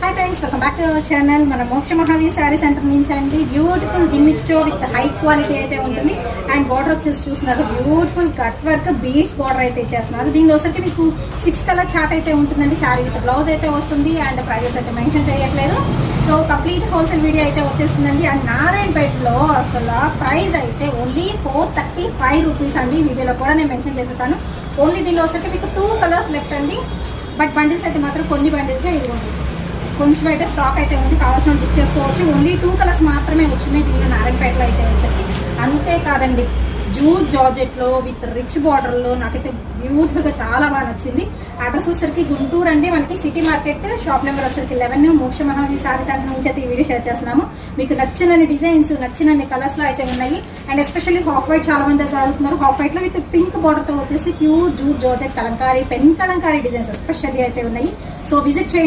Hi friends, welcome back to our channel. మన మోక్ష Mahavir sari centre నుంచి అండి బ్యూటిఫుల్ జిమ్మిచ్చో విత్ హై క్వాలిటీ అయితే ఉంటుంది. అండ్ బార్డర్ వచ్చేసి చూస్తున్నారు, beautiful cut work beads border అయితే ఇచ్చేస్తున్నారు. దీనిలో వచ్చరికి మీకు 6 కలర్ చార్ట్ అయితే ఉంటుందండి. శారీ విత్ బ్లౌజ్ అయితే వస్తుంది. అండ్ ప్రైజెస్ అయితే మెన్షన్ చేయట్లేదు. సో కంప్లీట్ హోల్సేల్ వీడియో అయితే వచ్చేస్తుందండి. అండ్ నారాయణపేటలో అసలు ప్రైస్ అయితే ఓన్లీ 435 రూపీస్ అండి. వీడియోలో కూడా నేను మెన్షన్ చేసేసాను. ఓన్లీ దీనిలో వచ్చరికి మీకు 2 కలర్స్ లెఫ్ట్ అండి. బట్ బండిల్స్ అయితే మాత్రం కొన్ని బండిల్స్ ఇదిగోండి, కొంచెం అయితే స్టాక్ అయితే ఉంది, కావాల్సిన బుక్ చేసుకోవచ్చు. ఓన్లీ 2 కలర్స్ మాత్రమే వచ్చినాయి దీనిలో నారాయణపేటలో అయితే వచ్చేసరికి. అంతేకాదండి, జూట్ జార్జెట్లో విత్ రిచ్ బార్డర్లో నాకైతే బ్యూటిఫుల్గా చాలా బాగా నచ్చింది. అడ్రస్ వచ్చరికి గుంటూరు అండి, మనకి సిటీ మార్కెట్, షాప్ నెంబర్ వచ్చరికి 11, మోక్ష మహావీర్ శారీ సెంటర్ నుంచి అయితే ఈ వీడియో షేర్ చేస్తున్నాము. మీకు నచ్చినన్ని డిజైన్స్ నచ్చినన్ని కలర్స్లో అయితే ఉన్నాయి. అండ్ ఎస్పెషల్లీ హాఫ్ వైట్ చాలా మంది అయితే అడుగుతున్నారు. హాఫ్ వైట్లో విత్ పింక్ బార్డర్తో వచ్చేసి pure jute georgette Kalamkari, pen Kalamkari designs especially అయితే ఉన్నాయి. సో విజిట్ చేయండి.